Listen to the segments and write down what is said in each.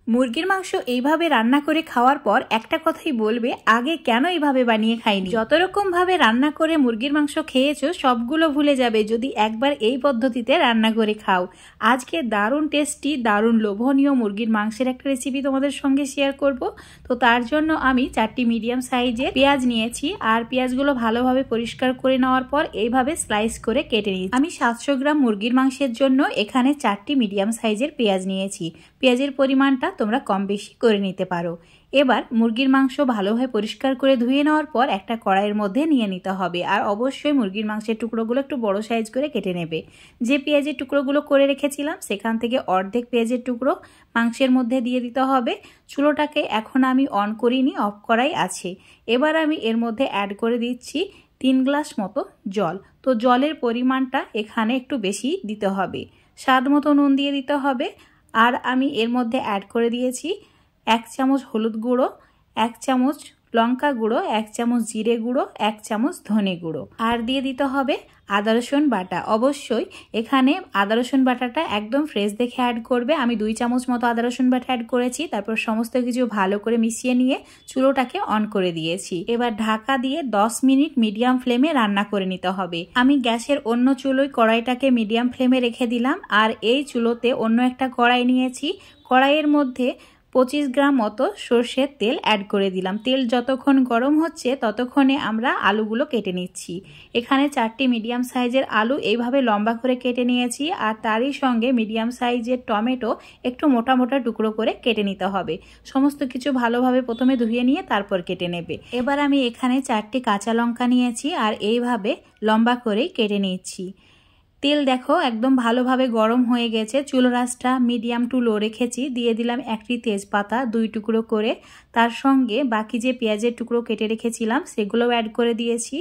মুরগির মাংস এইভাবে রান্না করে খাওয়ার পর একটা কথাই বলবে, আগে কেন এইভাবে বানিয়ে খাইনি। যত রকম ভাবে রান্না করে মুরগির মাংস খেয়েছো সবগুলো ভুলে যাবে যদি একবার এই পদ্ধতিতে রান্না করে খাও। আজকে দারুণ টেস্টি, দারুণ লোভনীয় মুরগির মাংসের একটা রেসিপি তোমাদের সঙ্গে শেয়ার করব। তো তার জন্য আমি 4টি মিডিয়াম সাইজের পেঁয়াজ নিয়েছি, আর পেঁয়াজগুলো ভালোভাবে পরিষ্কার করে নেওয়ার পর এইভাবে স্লাইস করে কেটে নিয়েছি। আমি 700 গ্রাম মুরগির মাংসের জন্য এখানে 4টি মিডিয়াম সাইজের পেঁয়াজ নিয়েছি। পেঁয়াজের পরিমাণটা তোমরা কম বেশি করে নিতে পারো। এবার মুরগির মাংস ভালোভাবে পরিষ্কার করে ধুয়ে নেওয়ার পর একটা কড়াইয়ের মধ্যে নিয়ে নিতে হবে। আর অবশ্যই মুরগির মাংসের টুকরোগুলো একটু বড় সাইজ করে কেটে নেবে। যে পেঁয়াজের টুকরোগুলো করে রেখেছিলাম সেখান থেকে অর্ধেক পেঁয়াজের টুকরো মাংসের মধ্যে দিয়ে দিতে হবে। চুলোটাকে এখন আমি অন করিনি, অফ করাই আছে। এবার আমি এর মধ্যে অ্যাড করে দিচ্ছি 3 গ্লাস মতো জল। তো জলের পরিমাণটা এখানে একটু বেশি দিতে হবে। স্বাদ মতো নুন দিয়ে দিতে হবে। আর আমি এর মধ্যে অ্যাড করে দিয়েছি 1 চামচ হলুদ গুঁড়ো, 1 চামচ লঙ্কা গুঁড়ো, 1 চামচ জিরে গুঁড়ো, 1 চামচ ধনে গুঁড়ো, আর দিয়ে দিতে হবে আদা রসুন বাটা। অবশ্যই এখানে আদা রসুন বাটাটা একদম ফ্রেশ দেখে অ্যাড করবে। আমি 2 চামচ মতো আদা রসুন বাটা অ্যাড করেছি। তারপর সমস্ত কিছু ভালো করে মিশিয়ে নিয়ে চুলোটাকে অন করে দিয়েছি। এবার ঢাকা দিয়ে 10 মিনিট মিডিয়াম ফ্লেমে রান্না করে নিতে হবে। আমি গ্যাসের অন্য চুলোয় কড়াইটাকে মিডিয়াম ফ্লেমে রেখে দিলাম, আর এই চুলোতে অন্য একটা কড়াই নিয়েছি। কড়াইয়ের মধ্যে 25 গ্রাম মতো সর্ষের তেল অ্যাড করে দিলাম। তেল যতক্ষণ গরম হচ্ছে ততক্ষণে আমরা আলুগুলো কেটে নিচ্ছি। এখানে 4টি মিডিয়াম সাইজের আলু এইভাবে লম্বা করে কেটে নিয়েছি, আর তারই সঙ্গে মিডিয়াম সাইজের টমেটো একটু মোটা মোটা টুকরো করে কেটে নিতে হবে। সমস্ত কিছু ভালোভাবে প্রথমে ধুয়ে নিয়ে তারপর কেটে নেবে। এবার আমি এখানে 4টি কাঁচা লঙ্কা নিয়েছি, আর এইভাবে লম্বা করেই কেটে নিচ্ছি। তেল দেখো একদম ভালোভাবে গরম হয়ে গেছে। চুলো রাসটা মিডিয়াম টু লো রেখেছি। দিয়ে দিলাম 1টি তেজপাতা 2 টুকরো করে। তার সঙ্গে বাকি যে পেঁয়াজের টুকরো কেটে রেখেছিলাম সেগুলোও অ্যাড করে দিয়েছি।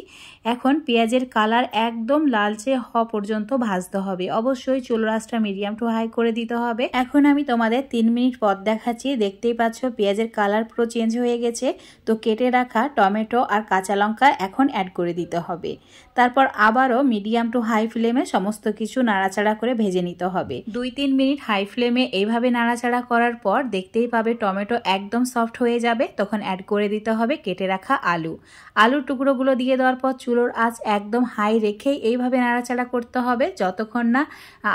এখন পেঁয়াজের কালার একদম লালচে হওয়া পর্যন্ত ভাজতে হবে। অবশ্যই চুলো রাসটা মিডিয়াম টু হাই করে দিতে হবে। এখন আমি তোমাদের 3 মিনিট পর দেখাচ্ছি। দেখতেই পাচ্ছ পেঁয়াজের কালার পুরো চেঞ্জ হয়ে গেছে। তো কেটে রাখা টমেটো আর কাঁচা লঙ্কা এখন অ্যাড করে দিতে হবে। তারপর আবারও মিডিয়াম টু হাই ফ্লেমে সমস্ত কিছু নাড়াচাড়া করে ভেজে নিতে হবে। 2-3 মিনিট হাই ফ্লেমে এইভাবে নাড়াচাড়া করার পর দেখতেই পাবে টমেটো একদম সফট হয়ে যাবে। তখন অ্যাড করে দিতে হবে কেটে রাখা আলু। আলুর টুকরোগুলো দিয়ে দেওয়ার পর চুলোর আঁচ একদম হাই রেখেই এইভাবে নাড়াচাড়া করতে হবে যতক্ষণ না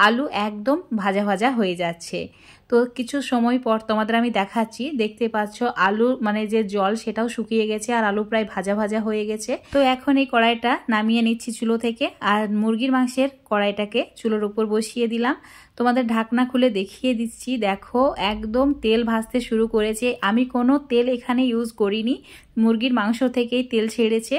আলু একদম ভাজা ভাজা হয়ে যাচ্ছে। তো কিছু সময় পর তোমাদের আমি দেখাচ্ছি। দেখতে পাচ্ছ আলু মানে যে জল সেটাও শুকিয়ে গেছে, আর আলু প্রায় ভাজা ভাজা হয়ে গেছে। তো এখন এই কড়াইটা নামিয়ে নিচ্ছি চুলো থেকে, আর মুরগির মাংসের কড়াইটাকে চুলোর উপর বসিয়ে দিলাম। তোমাদের ঢাকনা খুলে দেখিয়ে দিচ্ছি। দেখো একদম তেল ভাজতে শুরু করেছে। আমি কোনো তেল এখানে ইউজ করিনি, মুরগির মাংস থেকেই তেল ছেড়েছে।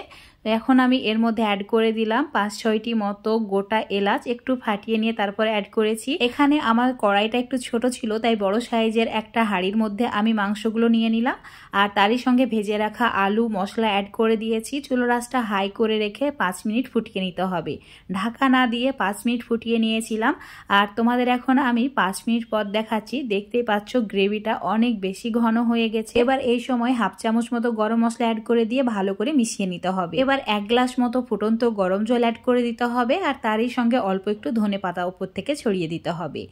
এখন আমি এর মধ্যে অ্যাড করে দিলাম 5-6টি মতো গোটা এলাচ, একটু ফাটিয়ে নিয়ে তারপরে অ্যাড করেছি। এখানে আমার কড়াইটা একটু ছোট ছিল, তাই বড় সাইজের একটা হাঁড়ির মধ্যে আমি মাংসগুলো নিয়ে নিলাম, আর তারই সঙ্গে ভেজে রাখা আলু মশলা অ্যাড করে দিয়েছি। চুলো রাসটা হাই করে রেখে 5 মিনিট ফুটিয়ে নিতে হবে। ঢাকা না দিয়ে 5 মিনিট ফুটিয়ে নিয়েছিলাম, আর তোমাদের এখন আমি 5 মিনিট পর দেখাচ্ছি। দেখতেই পাচ্ছ গ্রেভিটা অনেক বেশি ঘন হয়ে গেছে। এবার এই সময় 1/2 চামচ মতো গরম মশলা অ্যাড করে দিয়ে ভালো করে মিশিয়ে নিতে হবে। এবার 1 গ্লাস মতো ফুটন্ত গরম জল অ্যাড করে দিতে হবে, আর তারই সঙ্গে অল্প একটু ধনেপাতা উপর থেকে ছড়িয়ে দিতে হবে।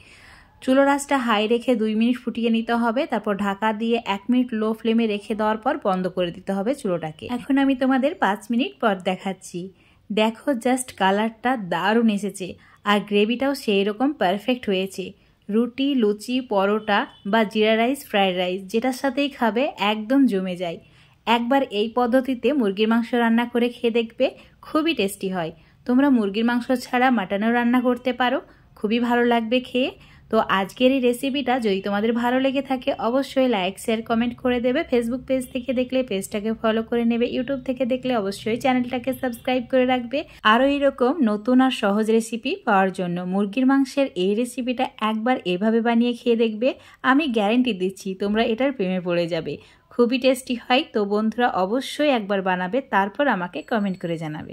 চুলো রাসটা হাই রেখে 2 মিনিট ফুটিয়ে নিতে হবে। তারপর ঢাকা দিয়ে 1 মিনিট লো ফ্লেমে রেখে দেওয়ার পর বন্ধ করে দিতে হবে চুলোটাকে। এখন আমি তোমাদের 5 মিনিট পর দেখাচ্ছি। দেখো জাস্ট কালারটা দারুণ এসেছে, আর গ্রেভিটাও সেই রকম পারফেক্ট হয়েছে। রুটি, লুচি, পরোটা বা জিরা রাইস, ফ্রাইড রাইস যেটার সাথেই খাবে একদম জমে যায়। একবার এই পদ্ধতিতে মুরগির মাংস রান্না করে খেয়ে দেখবে, খুবই টেস্টি হয়। তোমরা মুরগির মাংস ছাড়া মাটনও রান্না করতে পারো, খুবই ভালো লাগবে খেয়ে। তো আজকের এই রেসিপিটা যদি তোমাদের ভালো লেগে থাকে অবশ্যই লাইক, শেয়ার, কমেন্ট করে দেবে। ফেসবুক পেজ থেকে দেখলে পেজটাকে ফলো করে নেবে। ইউটিউব থেকে দেখলে অবশ্যই চ্যানেলটাকে সাবস্ক্রাইব করে রাখবে। আরও এইরকম নতুন আর সহজ রেসিপি পাওয়ার জন্য মুরগির মাংসের এই রেসিপিটা একবার এভাবে বানিয়ে খেয়ে দেখবে। আমি গ্যারেন্টি দিচ্ছি তোমরা এটার প্রেমে পড়ে যাবে। খুবই টেস্টি হয়। তো বন্ধুরা অবশ্যই একবার বানাবে, তারপর আমাকে কমেন্ট করে জানাবে।